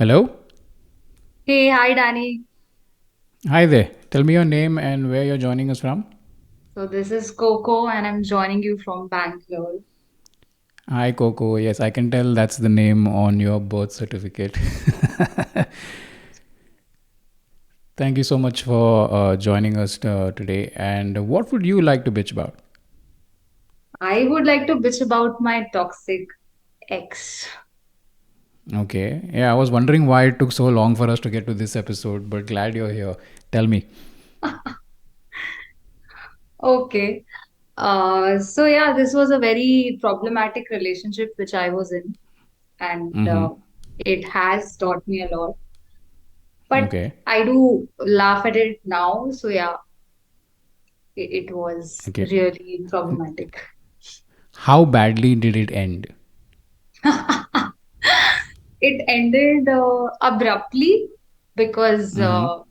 Hello? Hey, hi Danny. Hi there. Tell me your name and where you're joining us from. So this is Coco and I'm joining you from Bangalore. Hi, Coco. Yes, I can tell that's the name on your birth certificate. Thank you so much for joining us today. And what would you like to bitch about? I would like to bitch about my toxic ex. Okay. Yeah, I was wondering why it took so long for us to get to this episode, but glad you're here. Tell me. Okay. So yeah, this was a very problematic relationship which I was in, and Mm-hmm. it has taught me a lot. But Okay. I do laugh at it now. So yeah, it was Okay. really problematic. How badly did it end? It ended abruptly because Mm-hmm.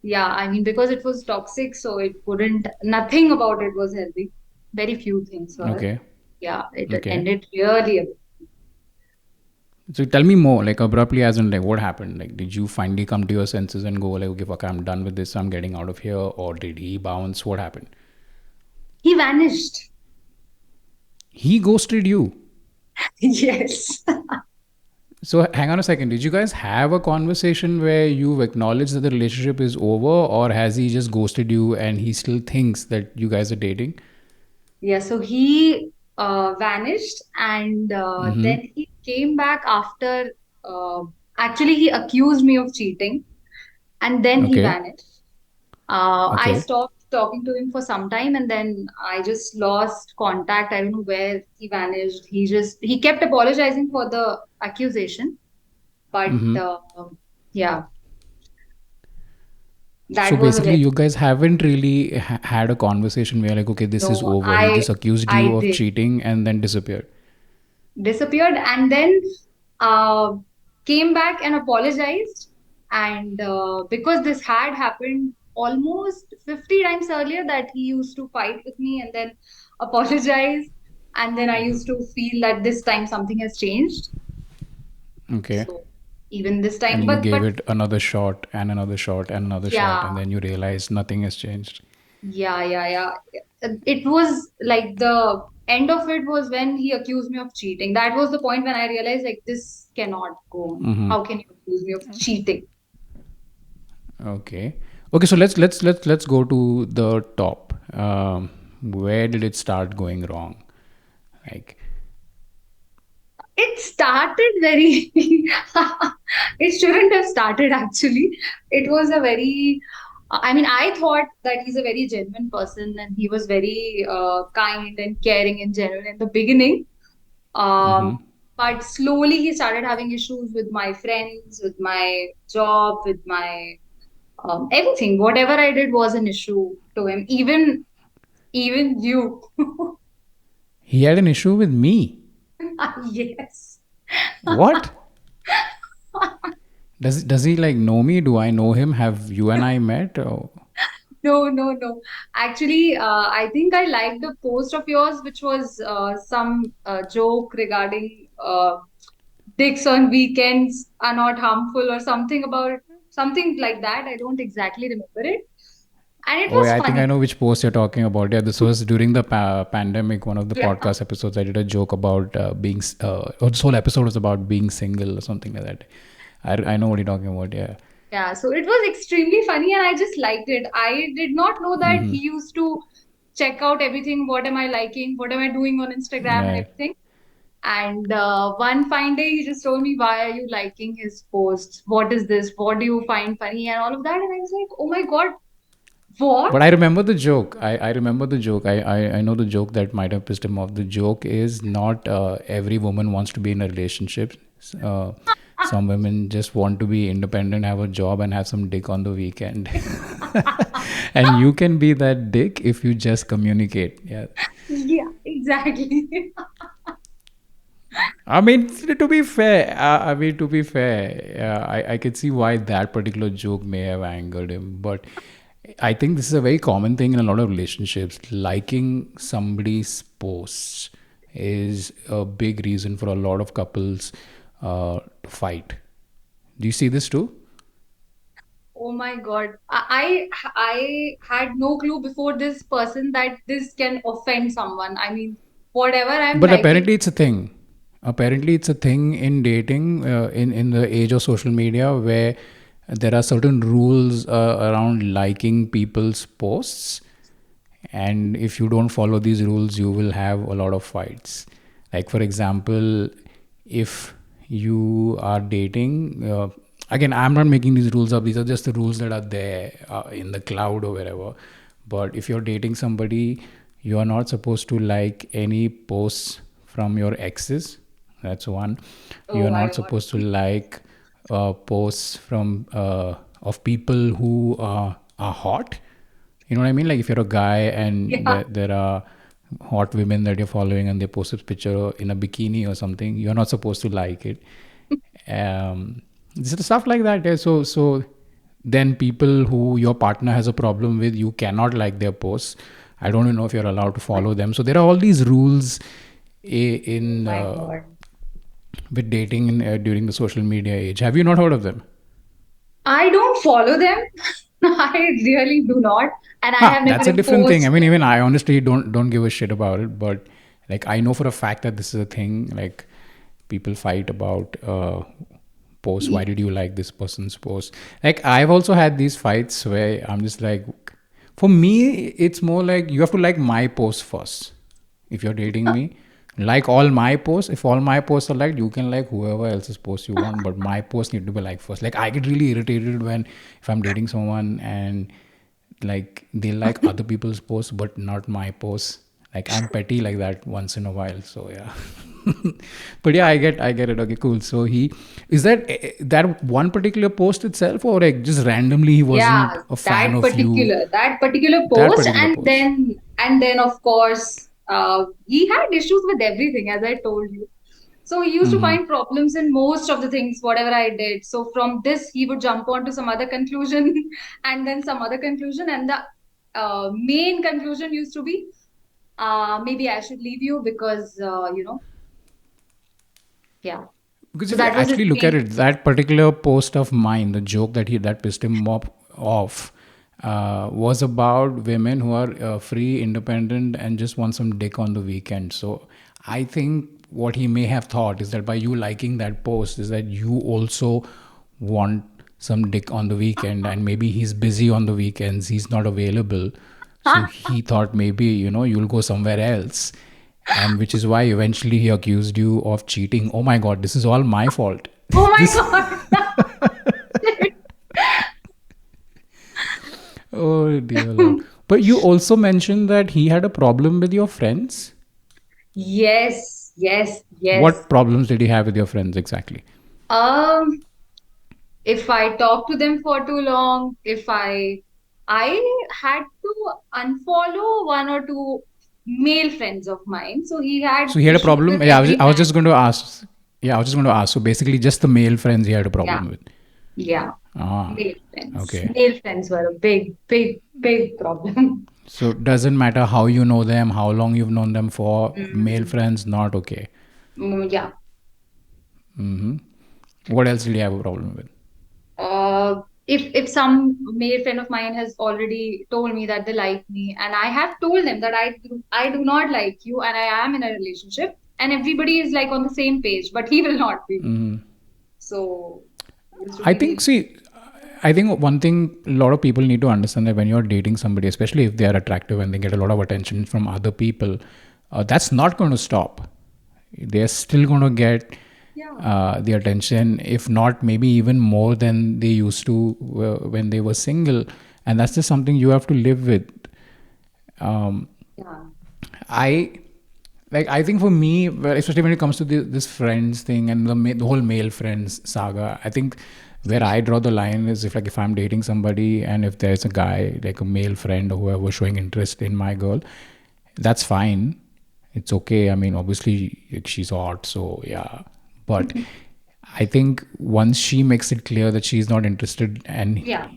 yeah, I mean, because it was toxic, so it wouldn't, nothing about it was healthy. Very few things were. Okay. Yeah, it Okay. ended really. So tell me more, like abruptly, as in like what happened? Like, did you finally come to your senses and go like, okay, fuck, I'm done with this, I'm getting out of here, or did he bounce? What happened? He vanished. He ghosted you. Yes. So hang on a second. Did you guys have a conversation where you've acknowledged that the relationship is over, or has he just ghosted you and he still thinks that you guys are dating? Yeah, so he vanished and Mm-hmm. then he came back after, actually, he accused me of cheating and then he Okay. vanished. I Okay. stopped talking to him for some time and then I just lost contact. I don't know where he vanished. He kept apologizing for the accusation, but Mm-hmm. yeah, So that was a basically, very you guys haven't really had a conversation where like, okay, this is no. over. He I just accused I you of did cheating and then disappeared. disappeared and then uh, came back and apologized. And because this had happened almost 50 times earlier, that he used to fight with me and then apologize. And then I used to feel that this time something has changed. Okay. So even this And time, you but gave it another shot and another shot and another shot, yeah, and then you realized nothing has changed. yeah. It was like the end of it was when he accused me of cheating. That was the point when I realized like this cannot go on. How can you accuse me of cheating? Okay. Okay. So let's go to the top. Where did it start going wrong? Like, It started very, it shouldn't have started actually. It was a very, I mean, I thought that he's a very genuine person and he was very kind and caring and genuine in the beginning. Um, but slowly he started having issues with my friends, with my job, with my everything. Whatever I did was an issue to him. Even you. he had an issue with me. Yes. What? Does he like know me? Do I know him? Have you and I met? Oh, No. Actually, I think I liked a post of yours, which was some joke regarding dicks on weekends are not harmful or something about something like that. I don't exactly remember it. And it oh was yeah, I think I funny. know which post you're talking about. Yeah, this was during the pandemic. One of the Yeah. podcast episodes, I did a joke about this whole episode was about being single or something like that. I know what you're talking about. Yeah. Yeah. So it was extremely funny and I just liked it. I did not know that he used to check out everything. What am I liking? What am I doing on Instagram and Right. everything? And one fine day, he just told me, "Why are you liking his posts? What is this? What do you find funny?" And all of that. And I was like, "Oh my God, But what?" I remember the joke. I remember the joke. I know the joke that might have pissed him off. The joke is not every woman wants to be in a relationship. Uh, some women just want to be independent, have a job, and have some dick on the weekend. And you can be that dick if you just communicate. Yeah. Yeah, exactly. I mean, to be fair, I can see why that particular joke may have angered him. But I think this is a very common thing in a lot of relationships. Liking somebody's posts is a big reason for a lot of couples to fight. Do you see this too? Oh my God. I had no clue before this person that this can offend someone. I mean, whatever I'm But liking. apparently, it's a thing. Apparently, it's a thing in dating, in the age of social media, where there are certain rules around liking people's posts, and if you don't follow these rules, you will have a lot of fights. Like for example, if you are dating, again, I'm not making these rules up. These are just the rules that are there in the cloud or wherever. But if you're dating somebody, you are not supposed to like any posts from your exes. That's one. You Oh are my not God. supposed to like posts from of people who are hot. You know what I mean? Like if you're a guy and Yeah. there are hot women that you're following and they post a picture in a bikini or something, you're not supposed to like it. Stuff like that. Yeah. So then people who your partner has a problem with, you cannot like their posts. I don't even know if you're allowed to follow them. So there are all these rules Oh in my God. with dating during the social media age. Have you not heard of them? I don't follow them. I really do not. And I Huh, have never that's a different thing. I imposed. mean, even I honestly don't give a shit about it. But like, I know for a fact that this is a thing. Like, people fight about posts. Why did you like this person's post? Like, I've also had these fights where I'm just like, for me, it's more like you have to like my post first. If you're dating me, like all my posts. If all my posts are liked, you can like whoever else's post you want, but my posts need to be liked first. Like, I get really irritated when if I'm dating someone and like they like other people's posts but not my posts. Like I'm petty like that once in a while, so yeah. But yeah, I get it. Okay, cool. So he is that one particular post itself, or like just randomly he wasn't Yeah, a fan of you, that particular that post, particular post. and then of course, he had issues with everything, as I told you. So he used to Mm-hmm. find problems in most of the things, whatever I did. So from this, he would jump on to some other conclusion, and then some other conclusion, and the main conclusion used to be, maybe I should leave you because yeah. Because So if you that was his actually look at main. it, that particular post of mine, the joke that pissed him off, was about women who are free, independent, and just want some dick on the weekend. So I think what he may have thought is that by you liking that post, is that you also want some dick on the weekend, and maybe he's busy on the weekends, he's not available. So he thought maybe you'll go somewhere else, and which is why eventually he accused you of cheating. Oh my god, this is all my fault. Oh my This God. Oh dear lord. But you also mentioned that he had a problem with your friends. Yes, yes, yes. What problems did he have with your friends exactly? Um, if I talk to them for too long, if I had to unfollow one or two male friends of mine. So he had So he had a issues problem. with Yeah, every I was man. just going to ask. Yeah, I was just going to ask. So basically, just the male friends he had a Yeah, problem with. yeah. Ah, Male friends. okay. Male friends were a big, big, big problem. So it doesn't matter how you know them, how long you've known them for. Male Mm, friends, not okay. yeah. What else did he have a problem with? If some male friend of mine has already told me that they like me, and I have told them that I do not like you, and I am in a relationship, and everybody is like on the same page, but he will not be. So it used to I be think, really. see, I think one thing a lot of people need to understand that when you're dating somebody, especially if they are attractive and they get a lot of attention from other people, that's not going to stop. They're still going to get Yeah. the attention, if not maybe even more than they used to when they were single. And that's just something you have to live with. Um, Yeah. I I think for me, well, especially when it comes to this friends thing and the whole male friends saga, I think where I draw the line is if I'm dating somebody and if there's a guy like a male friend or whoever showing interest in my girl, that's fine. It's okay. I mean, obviously like, she's hot, so yeah. But I think once she makes it clear that she's not interested and Yeah.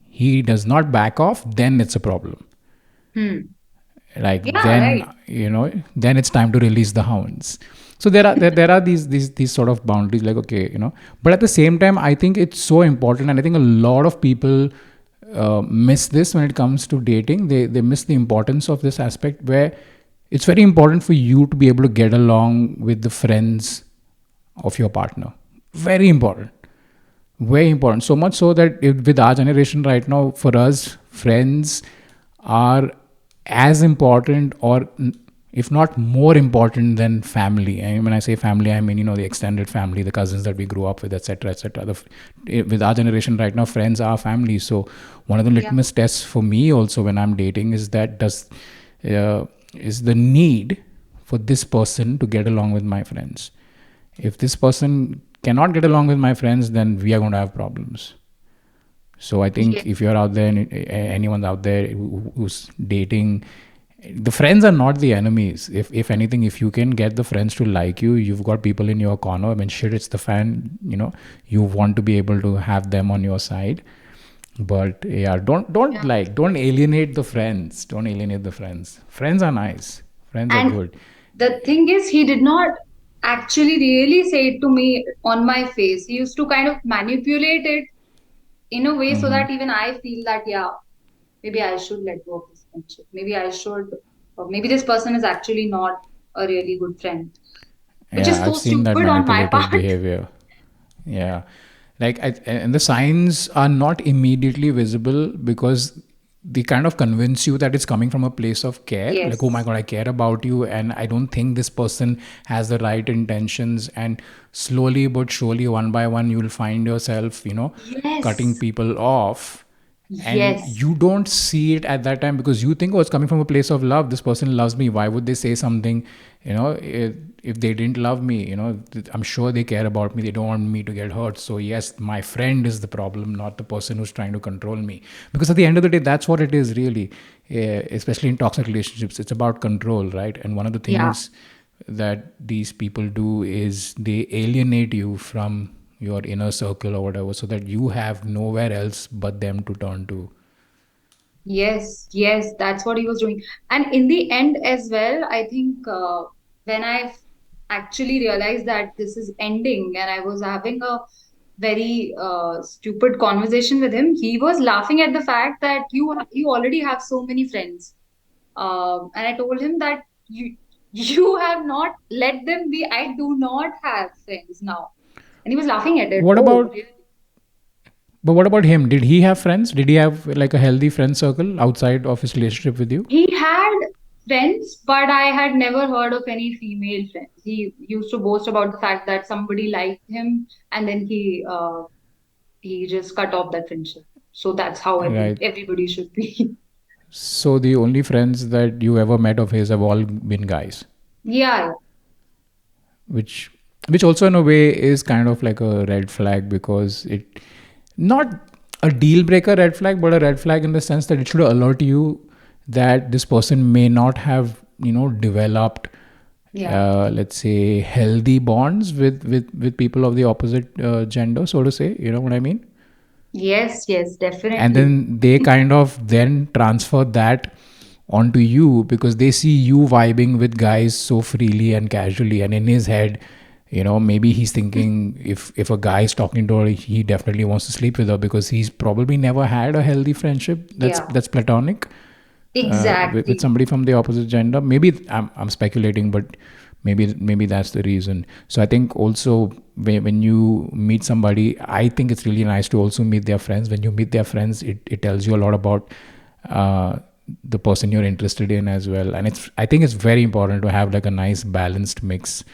he does not back off, then it's a problem. Hmm. like Yeah, then, right. then it's time to release the hounds. So there are these sort of boundaries, like, okay, but at the same time, I think it's so important, and I think a lot of people miss this when it comes to dating. They miss the importance of this aspect, where it's very important for you to be able to get along with the friends of your partner. Very important. Very important. So much so that with our generation right now, for us, friends are as important, or if not more important than family. And when I say family, I mean, the extended family, the cousins that we grew up with, etc., etc. With our generation right now, friends are family. So one of the Yeah, litmus tests for me also when I'm dating is that is the need for this person to get along with my friends. If this person cannot get along with my friends, then we are going to have problems. So I yeah, think if you're out there, anyone's out there who's dating, the friends are not the enemies. If anything, if you can get the friends to like you, you've got people in your corner. I mean, shit, it's the fan. You want to be able to have them on your side. But yeah, yeah. don't alienate the friends. Don't alienate the friends. Friends are nice. Friends are And good. the thing is, he did not actually really say it to me on my face. He used to kind of manipulate it in a way so Hmm. that even I feel that, yeah, maybe I should let go of this friendship. Maybe I should, or maybe this person is actually not a really good friend, which is Yeah, so I've seen that stupid on my manipulative part. behavior. Yeah. And the signs are not immediately visible because they kind of convince you that it's coming from a place of care. Like, oh my Yes. God, I care about you, and I don't think this person has the right intentions. And slowly but surely, one by one, you'll find yourself, cutting Yes. people off, and Yes. you don't see it at that time because you think, oh, it's coming from a place of love. This person loves me. Why would they say something? If they didn't love me, I'm sure they care about me. They don't want me to get hurt. So yes, my friend is the problem, not the person who's trying to control me. Because at the end of the day, that's what it is really. Especially in toxic relationships, it's about control, right? And one of the Yeah. things that these people do is they alienate you from your inner circle or whatever, so that you have nowhere else but them to turn to. Yes, yes, that's what he was doing. And in the end, as well, I think when I actually realized that this is ending and I was having a very stupid conversation with him, he was laughing at the fact that you already have so many friends. And I told him that you have not let them be. I do not have friends now. And he was laughing at it. What Oh, about really? But what about him? Did he have friends? Did he have like a healthy friend circle outside of his relationship with you? He had friends, but I had never heard of any female friends. He used to boast about the fact that somebody liked him, and then he just cut off that friendship. So that's how Right. everybody should be. So the only friends that you ever met of his have all been guys, Yeah. which which also in a way is kind of like a red flag, because it, not a deal breaker red flag, but a red flag in the sense that it should alert you that this person may not have developed, Yeah. let's say, healthy bonds with people of the opposite gender, so to say. You know what I mean? Yes, yes, And definitely. then they kind of then transfer that onto you because they see you vibing with guys so freely and casually, and in his head, maybe he's thinking, if a guy is talking to her, he definitely wants to sleep with her because he's probably never had a healthy friendship Yeah, that's platonic, with exactly. somebody from the opposite gender. Maybe I'm speculating, but maybe that's the reason. So I think also when you meet somebody, I think it's really nice to also meet their friends. When you meet their friends, it tells you a lot about uh, the person you're interested in as well. And I think it's very important to have like a nice balanced mix,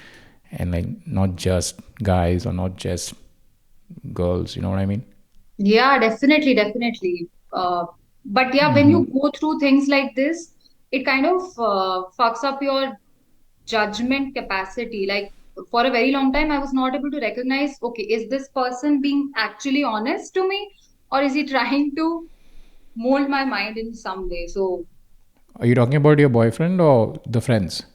and like not just guys or not just girls. You know what I mean? Yeah, definitely, definitely. But yeah, when you go through things like this, it kind of fucks up your judgment capacity. Like for a very long time, I was not able to recognize, okay, is this person being actually honest to me, or is he trying to mold my mind in some way? So, Are you talking about your boyfriend or the friends?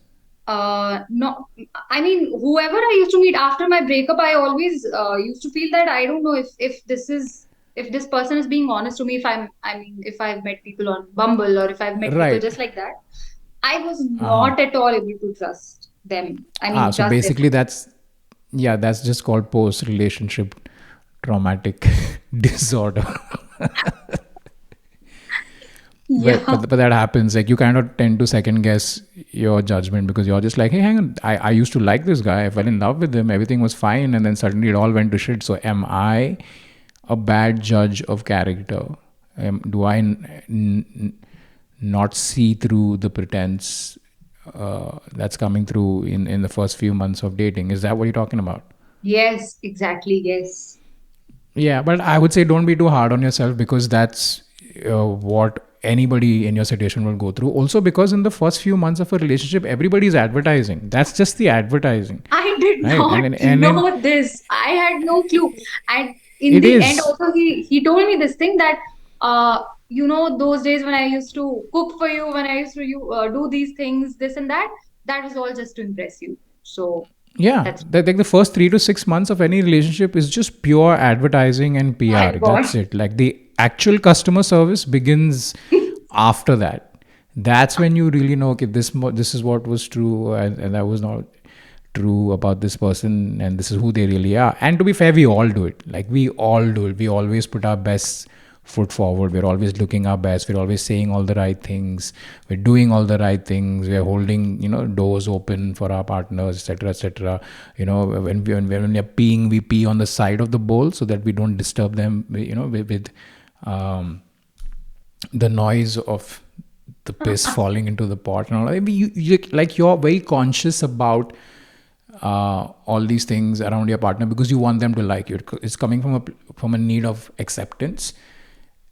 no, I mean, whoever I used to meet after my breakup, I always used to feel that I don't know if this is if this person is being honest to me. If I'm, I mean, if I've met people on Bumble or if I've met people Right. just like that, I was Uh-huh. not at all able to trust them. I mean, So trust them. basically, that's just called post relationship traumatic disorder. but, Yeah, but but that happens. Like, you kind of tend to second guess your judgment because you're just like, hey, hang on, I used to like this guy, I fell in love with him, everything was fine, and then suddenly it all went to shit. So am I a bad judge of character? Do I not see through the pretense that's coming through in the first few months of dating? Is that what you're talking about? yes, exactly, yes. Yeah, but I would say don't be too hard on yourself, because that's what anybody in your situation will go through. Also, because in the first few months of a relationship, everybody's advertising. That's just the advertising, I did right? not And then know this. I had no clue. And in it the end, is. also he told me this thing that those days when I used to cook for you, when I used to do these things, this and that, that was all just to impress you. So Yeah, that's like the first 3 to 6 months of any relationship is just pure advertising and my PR. God. That's it. Like, the actual customer service begins after that. That's when you really know, okay, this is what was true, and that was not true about this person, and this is who they really are. And to be fair, we all do it. Like, we all do it. We always put our best foot forward. We're always looking our best. We're always saying all the right things. We're doing all the right things. We're holding, doors open for our partners, etc., etc. When we're peeing, we pee on the side of the bowl so that we don't disturb them, with um, the noise of the piss falling into the pot and all. I mean, you're very conscious about all these things around your partner because you want them to like you. It's coming from a need of acceptance,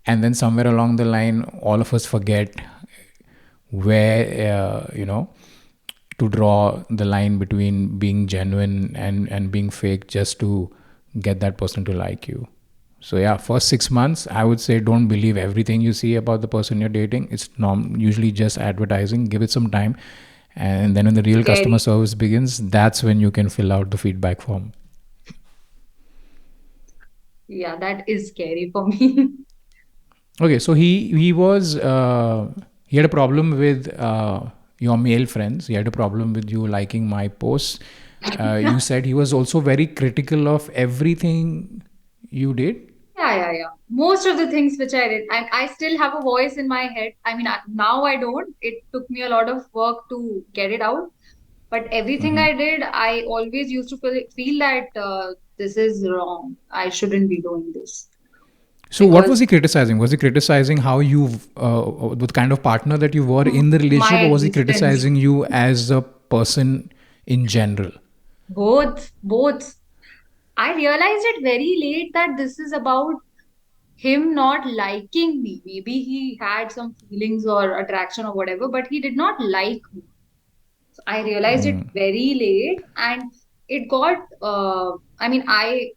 and then somewhere along the line, all of us forget where to draw the line between being genuine and being fake just to get that person to like you. So yeah, first 6 months, I would say don't believe everything you see about the person you're dating. It's usually just advertising. Give it some time, and then when the real customer Scary. service begins, that's when you can fill out the feedback form. Yeah, that is scary for me. Okay, so he had a problem with your male friends. He had a problem with you liking my posts. You said he was also very critical of everything you did. Yeah, yeah, yeah. Most of the things which I did, I still have a voice in my head. I mean, now I don't. It took me a lot of work to get it out. But everything I did, I always used to feel that this is wrong. I shouldn't be doing this So what was because he criticizing? Was he criticizing how the kind of partner that you were in the my relationship, or was he existence, criticizing you as a person in general? both, both. I realized it very late that this is about him not liking me. Maybe he had some feelings or attraction or whatever, but he did not like me. So I realized it very late, and it got. I mean, I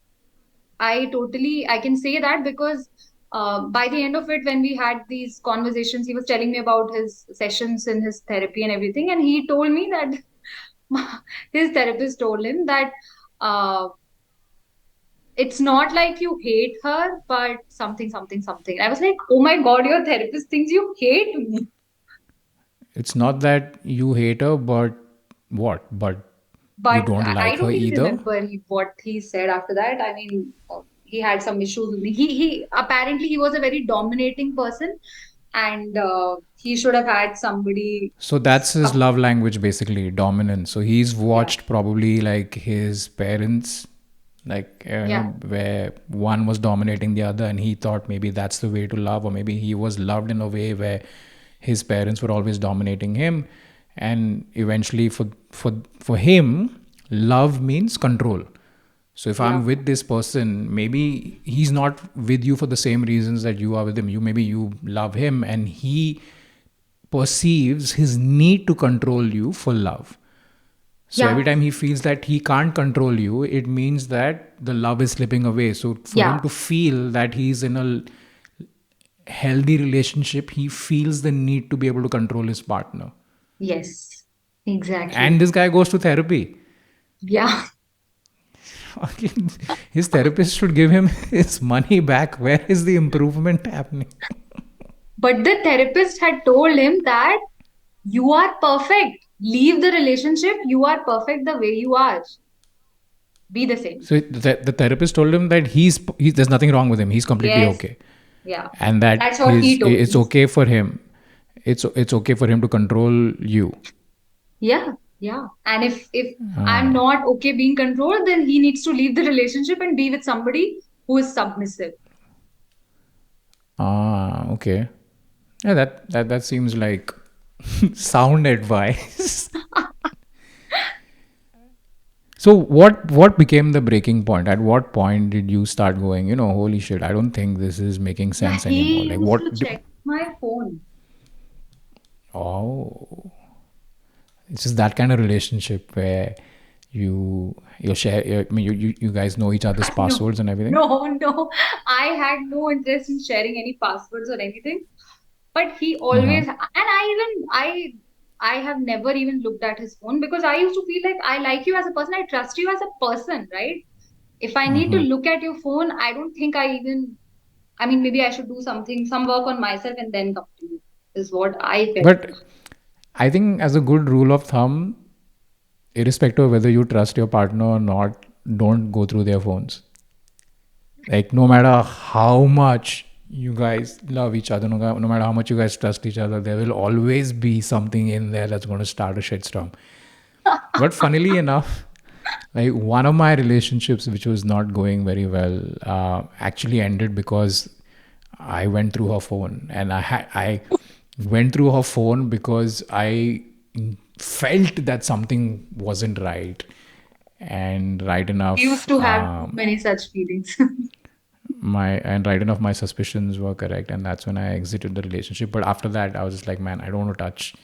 totally I can say that because by the end of it, when we had these conversations, he was telling me about his sessions in his therapy and everything, and he told me that his therapist told him that. It's not like you hate her, but something, something, something. I was like, oh my God, your therapist thinks you hate me. It's not that you hate her, but what? But you But don't I like her don't even either. remember what he said after that. I mean, he had some issues with me. He apparently he was a very dominating person, and he should have had somebody. So that's his love language, basically, dominance. So he's Yeah, watched probably like his parents, like, yeah, where one was dominating the other, and he thought maybe that's the way to love, or maybe he was loved in a way where his parents were always dominating him, and eventually for him, love means control. So if yeah, I'm with this person, maybe he's not with you for the same reasons that you are with him. Maybe you love him, and he perceives his need to control you for love. So every yeah, time he feels that he can't control you, it means that the love is slipping away. So for him yeah. to feel that he's in a healthy relationship, he feels the need to be able to control his partner. Yes, exactly. And this guy goes to therapy. Yeah. Fucking, his therapist should give him his money back. Where is the improvement happening? But the therapist had told him that You are perfect. Leave the relationship. You are perfect the way you are. Be the same. So the therapist told him that there's nothing wrong with him. He's completely Yes. okay, Yeah. and that That's what he told it's me. okay for him. It's okay for him to control you. Yeah. Yeah. And if I'm not okay being controlled, then he needs to leave the relationship and be with somebody who is submissive. Ah, okay. Yeah, that seems like sound advice. So what became the breaking point? At what point did you start going, holy shit, I don't think this is making Yeah, sense anymore. he Like used to what check my phone. oh, it's just that kind of relationship where you share I mean you guys know each other's No, passwords and everything. no. I had no interest in sharing any passwords or anything. But he Uh-huh. always, and I have never even looked at his phone because I used to feel like I like you as a person, I trust you as a person, right? If I need to Mm-hmm. look at your phone, I don't think I even, I mean, maybe I should do something, some work on myself and then come to you, is what I felt. But I think as a good rule of thumb, irrespective of whether you trust your partner or not, don't go through their phones. Like no matter how much you guys love each other, no matter how much you guys trust each other, there will always be something in there that's going to start a shitstorm. But funnily enough, like one of my relationships, which was not going very well, actually ended because I went through her phone, and I went through her phone because I felt that something wasn't right, and right We used enough. to have too many such feelings. Right enough my suspicions were correct, and that's when I exited the relationship. But after that I was just like, man, I don't want to touch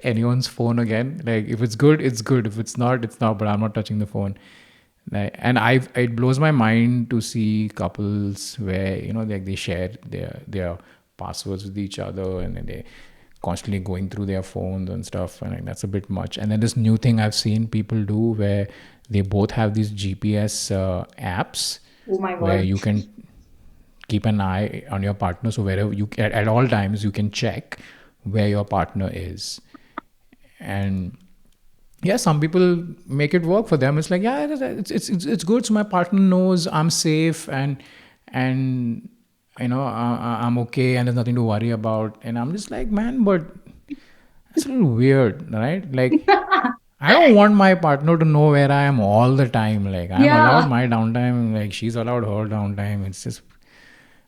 anyone's phone again. Like if it's good, it's good. If it's not, it's not. But I'm not touching the phone. Like, and it blows my mind to see couples where they share their passwords with each other, and then they constantly going through their phones and stuff, and like, that's a bit much. And then this new thing I've seen people do where they both have these GPS apps Oh my where God. you can keep an eye on your partner, so wherever at all times you can check where your partner is. And yeah, some people make it work for them. It's like, yeah, it's good, so my partner knows I'm safe, and I'm okay, and there's nothing to worry about. And I'm just like, man, but it's a little weird, right? Like, I don't want my partner to know where I am all the time. Like, I'm allowed Yeah. my downtime, like she's allowed her downtime. It's just,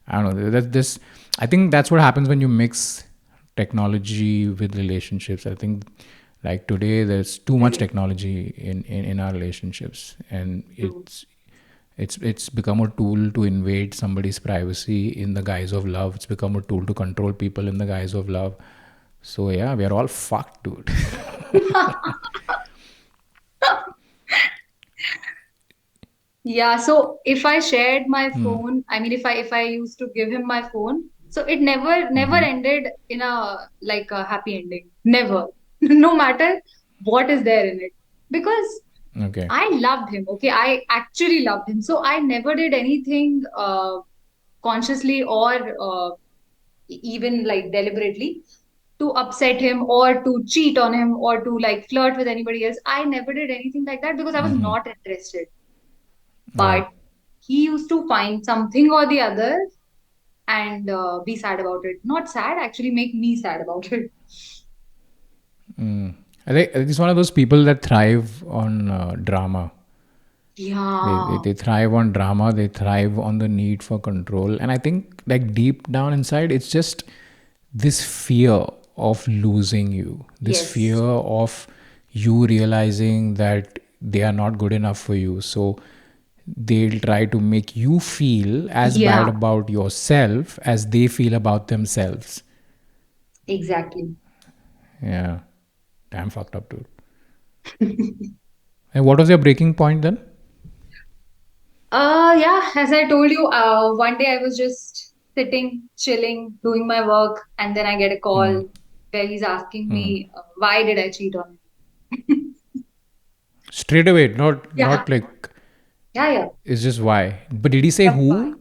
I don't know. That this, I think that's what happens when you mix technology with relationships. I think like today there's too much Very technology in our relationships, and true. it's become a tool to invade somebody's privacy in the guise of love. It's become a tool to control people in the guise of love. So yeah, we are all fucked, dude. Yeah, so if I shared my phone, I mean if I used to give him my phone, so it never ended in a like a happy ending. Never. No matter what is there in it. Because Okay. I loved him, okay? I actually loved him. So I never did anything consciously or even like deliberately to upset him or to cheat on him or to like flirt with anybody else. I never did anything like that because I was not interested. Right. But he used to find something or the other and be sad about it. Not sad, actually, make me sad about it. I think he's one of those people that thrive on drama. Yeah. They thrive on drama. They thrive on the need for control. And I think, like, deep down inside, it's just this fear of losing you, this fear Yes. of you realizing that they are not good enough for you. So they'll try to make you feel as bad Yeah, about yourself as they feel about themselves. exactly. Yeah. Damn fucked up, dude. And what was your breaking point then? Yeah, as I told you, one day I was just sitting, chilling, doing my work, and then I get a call where he's asking me, why did I cheat on him? Straight away, not Yeah, not like yeah, yeah. it's just why. But did he say Yep, why? who?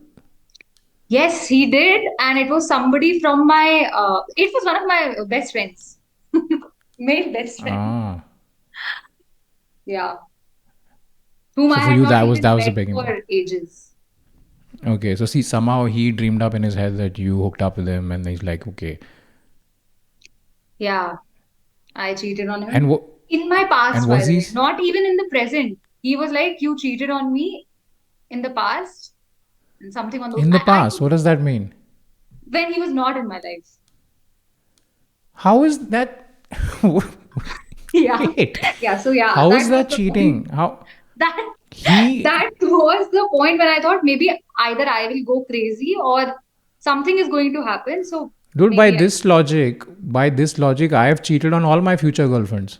Yes, he did, and it was somebody from my. It was one of my best friends. Male best friend. Ah. Yeah. Whom So I for had you, not that even was the met beginning. for ages. Okay, so see, somehow he dreamed up in his head that you hooked up with him, and he's like, okay. Yeah. I cheated on And him what? in my past, And by was the he way, not even in the present. He was like, "You cheated on me in the past," and something on those. in the I past? could, What does that mean? when he was not in my life. How is that? Yeah, Wait, yeah. So yeah, how that is was that the point. cheating? How That he, that was the point when I thought maybe either I will go crazy or something is going to happen. So dude? maybe I will. By this logic, I have cheated on all my future girlfriends,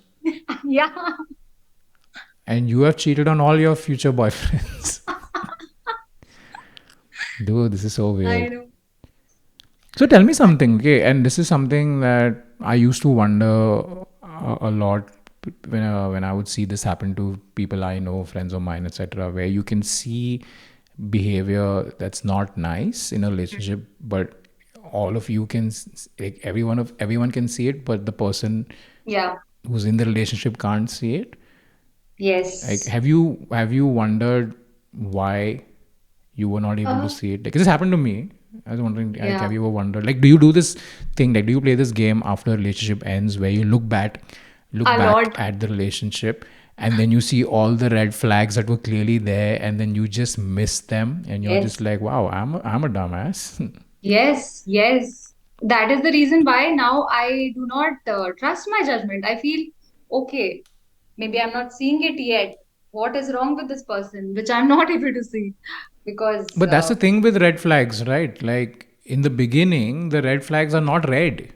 Yeah, and you have cheated on all your future boyfriends. Dude, this is so I weird. know. So tell me something, okay? And this is something that I used to wonder a lot when I would see this happen to people I know, friends of mine, etc., where you can see behavior that's not nice in a relationship, but all of you can like everyone can see it, but the person Yeah. who's in the relationship can't see it. Like, Yes. have you wondered why you were not able to Uh, see it? Like, this happened to me. I was wondering, like, yeah. have you ever wondered, like, do you do this thing? Like, do you play this game after a relationship ends where you look A back lot. at the relationship, and then you see all the red flags that were clearly there, and then you just miss them, and you're just Yes. like, wow, I'm a dumbass. Yes, yes. That is the reason why now I do not trust my judgment. I feel, okay, maybe I'm not seeing it yet. What is wrong with this person, which I'm not able to see? Because, But that's the thing with red flags, right? Like, in the beginning, the red flags are not red.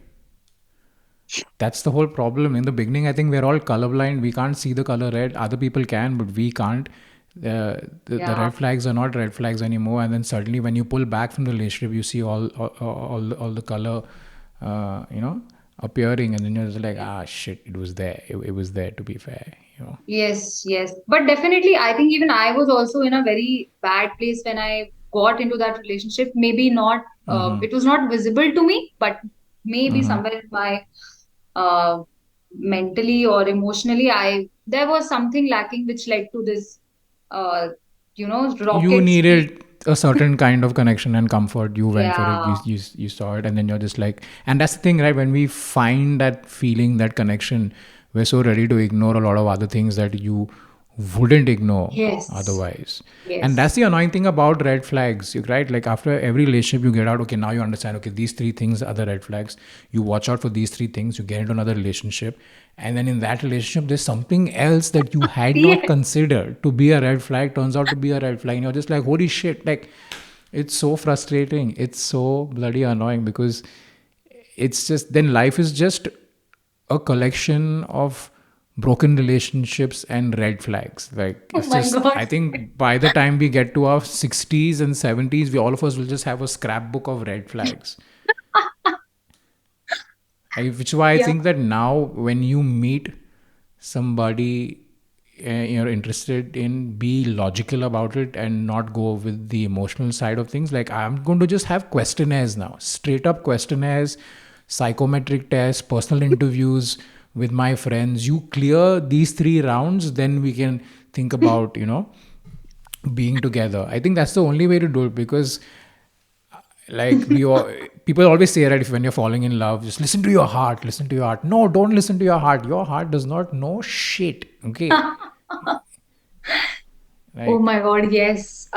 That's the whole problem. In the beginning, I think we're all colorblind. We can't see the color red. Other people can, but we can't. The yeah, red flags are not red flags anymore. And then suddenly, when you pull back from the relationship, you see all the color, appearing, and then you're just like, yeah. ah, shit, it was there. It was there. To be fair. Yes, yes. But definitely, I think even I was also in a very bad place when I got into that relationship. Maybe not, it was not visible to me, but maybe somewhere in my uh, mentally or emotionally, there was something lacking which led to this, uh, You rocket speed. needed a certain kind of connection and comfort. You went for it. Yeah. You saw it, and then you're just like, and that's the thing, right? When we find that feeling, that connection, we're so ready to ignore a lot of other things that you wouldn't ignore Yes. otherwise. And that's Yes. the annoying thing about red flags, right? Like, after every relationship you get out, okay, now you understand, okay, these three things are the red flags. You watch out for these three things. You get into another relationship, and then in that relationship there's something else that you had not Yes. considered to be a red flag turns out to be a red flag, and you're just like, holy shit. Like, it's so frustrating, it's so bloody annoying, because it's just, then life is just a collection of broken relationships and red flags. Like, Oh it's my just, God. I think by the time we get to our 60s and 70s, we all of us will just have a scrapbook of red flags. Which is why I Yeah. think that now when you meet somebody you're interested in, be logical about it and not go with the emotional side of things. Like, I'm going to just have questionnaires now, straight up questionnaires, psychometric tests, personal interviews with my friends. You clear these three rounds, then we can think about being together. I think that's the only way to do it, because like, we all, people always say, right, if when you're falling in love, just listen to your heart, listen to your heart. No, don't listen to your heart. Your heart does not know shit. Okay. Oh Like, my God, yes.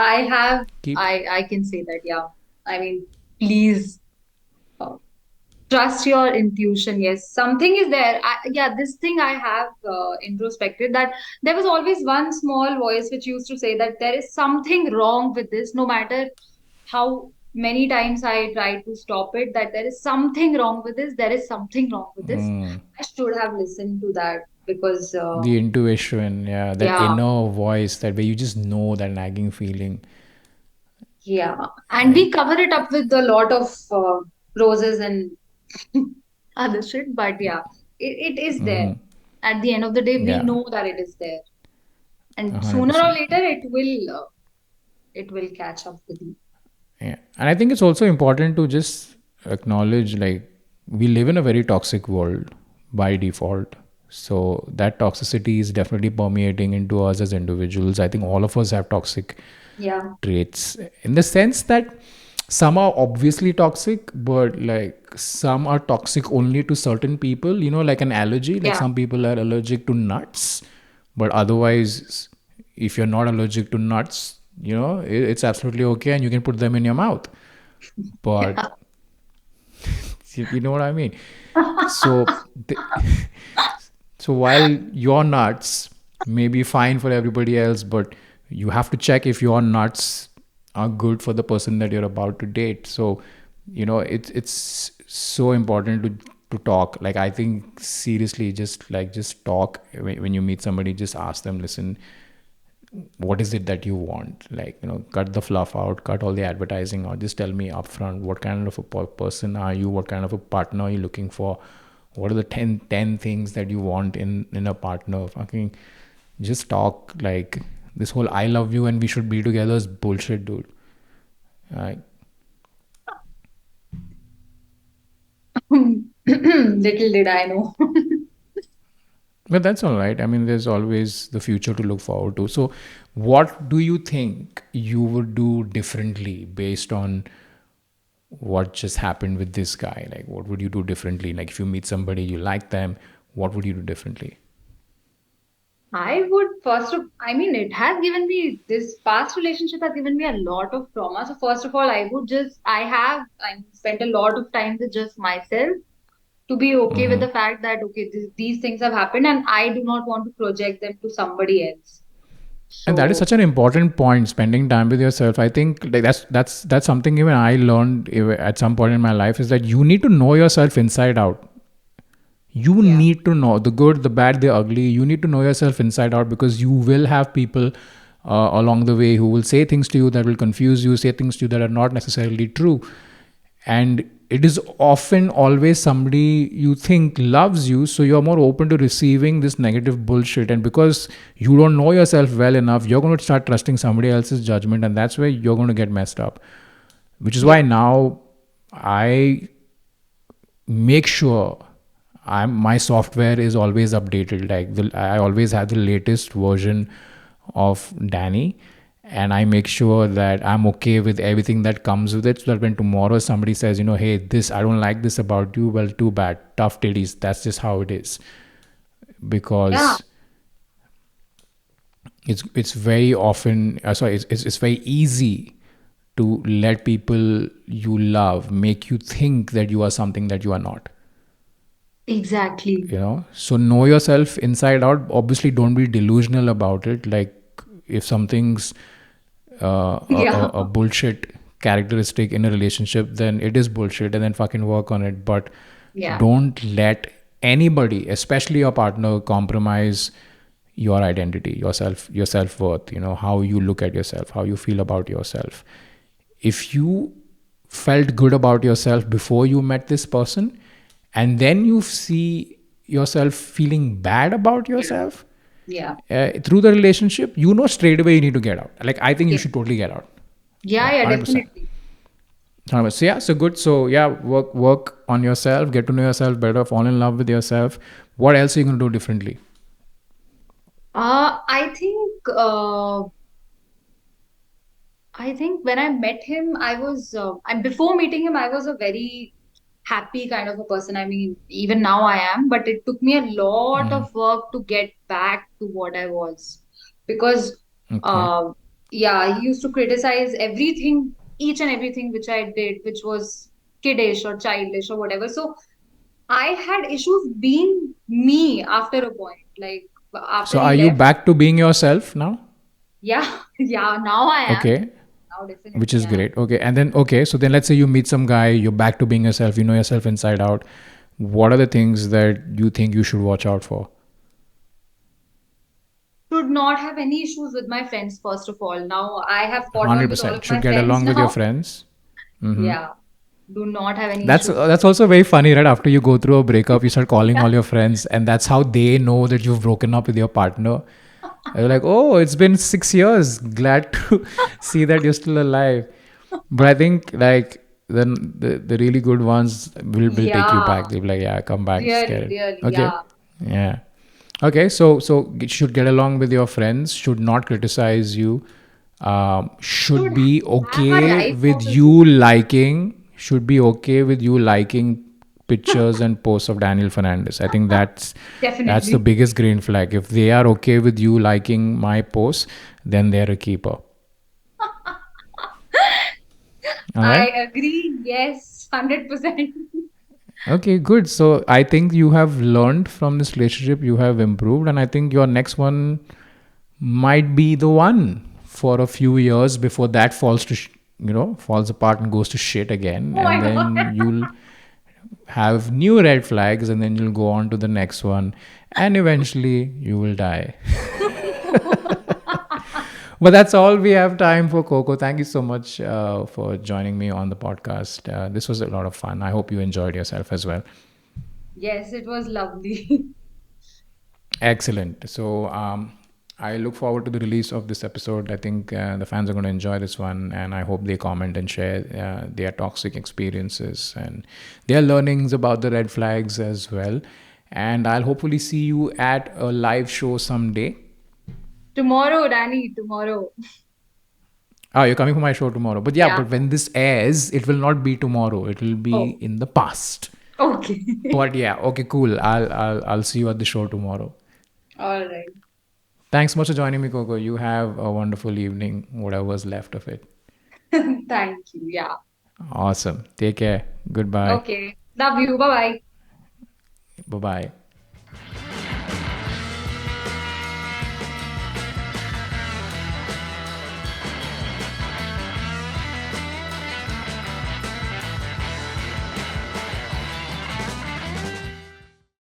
keep I can say that, yeah. I mean, please uh, trust your intuition. Yes, something is there. Yeah, this thing I have introspected, that there was always one small voice which used to say that there is something wrong with this, no matter how many times I tried to stop it, that there is something wrong with this, there is something wrong with this. I should have listened to that because, the intuition, yeah, that yeah, inner voice, that where you just know that nagging feeling. yeah. And we And cover it up with a lot of roses and other shit, but yeah, it is there. At the end of the day, we yeah, know that it is there, and sooner or 100%. later, it will catch up with you. Yeah. And I think it's also important to just acknowledge, like, we live in a very toxic world, by default. So that toxicity is definitely permeating into us as individuals. I think all of us have toxic Yeah. traits in the sense that some are obviously toxic, but like some are toxic only to certain people, like an allergy. Like Yeah. some people are allergic to nuts, but otherwise, if you're not allergic to nuts, it's absolutely okay and you can put them in your mouth. But Yeah. you know what I mean? So, so while your nuts may be fine for everybody else, but you have to check if your nuts are good for the person that you're about to date. So, it's so important to talk. Like I think seriously, just talk when you meet somebody. Just ask them, listen, what is it that you want? Like, cut the fluff out, cut all the advertising out. Just tell me upfront, what kind of a person are you? What kind of a partner are you looking for? What are the ten things that you want in a partner? Fucking just talk. Like this whole I love you and we should be together is bullshit, dude. Like, Little did I know. but that's all right. I mean, there's always the future to look forward to. So, what do you think you would do differently based on what just happened with this guy? Like, what would you do differently? Like, if you meet somebody, you like them, what would you do differently? I would I mean, it has given me, this past relationship has given me a lot of trauma. So, first of all, I spent a lot of time with just myself to be okay with Mm-hmm. the fact that, okay, these things have happened and I do not want to project them to somebody else. And that is So, such an important point. Spending time with yourself. I think like that's something even I learned at some point in my life is that you need to know yourself inside out. You yeah, need to know the good, the bad, the ugly. You need to know yourself inside out because you will have people along the way who will say things to you that will confuse you, say things to you that are not necessarily true. And it is often always somebody you think loves you, so you're more open to receiving this negative bullshit. And because you don't know yourself well enough, you're going to start trusting somebody else's judgment, and that's where you're going to get messed up. Which is yeah, why now I make sure my software is always updated. Like I always have the latest version of Danny, and I make sure that I'm okay with everything that comes with it. So that when tomorrow somebody says, hey, this I don't like this about you, well, too bad, tough titties. That's just how it is. yeah, Because it's very often sorry, it's very easy to let people you love make you think that you are something that you are not. exactly. So know yourself inside out. Obviously don't be delusional about it. Like if something's Yeah, a bullshit characteristic in a relationship, then it is bullshit and then fucking work on it. But yeah, don't let anybody, especially your partner, compromise your identity, your self-worth, how you look at yourself, how you feel about yourself. If you felt good about yourself before you met this person and then you see yourself feeling bad about yeah, yourself yeah, through the relationship, straight away you need to get out. Like I think you yeah, should totally get out. yeah, Yeah, yeah, 100%. definitely. 100%. So yeah, so good. So yeah, work on yourself, get to know yourself better, fall in love with yourself. What else are you going to do differently? I think when I met him, and before meeting him, I was a very happy kind of a person. I mean, even now I am, but it took me a lot Mm, of work to get back to what I was. Because, okay. uh, yeah, he used to criticize everything, each and everything which I did, which was kiddish or childish or whatever. So I had issues being me after a point. Like, after So he are you left, back to being yourself now? yeah, yeah, now I am. Okay. Now Which definitely is I am. great. Okay. And then, okay. So then let's say you meet some guy, you're back to being yourself, you know yourself inside out. What are the things that you think you should watch out for? Should not have any issues with my friends, first of all. Now I have got on with all of 100% my should get friends along with your now. friends. Hmm. Yeah, do not have any That's issues with that's them. also very funny, right? After you go through a breakup, you start calling Yeah. all your friends, and that's how they know that you've broken up with your partner. And you're like, oh, it's been 6 years. Glad to see that you're still alive. But I think like then the really good ones will take you Yeah, back. They'll be like, yeah, come back, really, scared. really, Okay. yeah. Yeah. Okay, so should get along with your friends, should not criticize you, should Should be have a okay life of with his you own. liking, should be okay with you liking pictures and posts of Daniel Fernandes. I think that's the Definitely. biggest green flag. If they are okay with you liking my posts, then they're a keeper. All I right. agree. Yes, 100%. Okay, good. So I think you have learned from this relationship, you have improved, and I think your next one might be the one for a few years before that falls apart and goes to shit again, Oh my and God. then you'll have new red flags, and then you'll go on to the next one, and eventually you will die. But that's all we have time for, Coco. Thank you so much for joining me on the podcast. This was a lot of fun. I hope you enjoyed yourself as well. Yes, it was lovely. Excellent. So I look forward to the release of this episode. I think the fans are going to enjoy this one, and I hope they comment and share their toxic experiences and their learnings about the red flags as well. And I'll hopefully see you at a live show someday. Tomorrow, Danny, tomorrow. Oh, you're coming for my show tomorrow. But yeah, Yeah. but when this airs, it will not be tomorrow. It will be Oh, in the past. okay. But yeah, okay, cool. I'll see you at the show tomorrow. All right. Thanks so much for joining me, Coco. You have a wonderful evening, whatever's left of it. Thank you. Yeah. Awesome. Take care. Goodbye. Okay. Love you. Bye bye. Bye bye.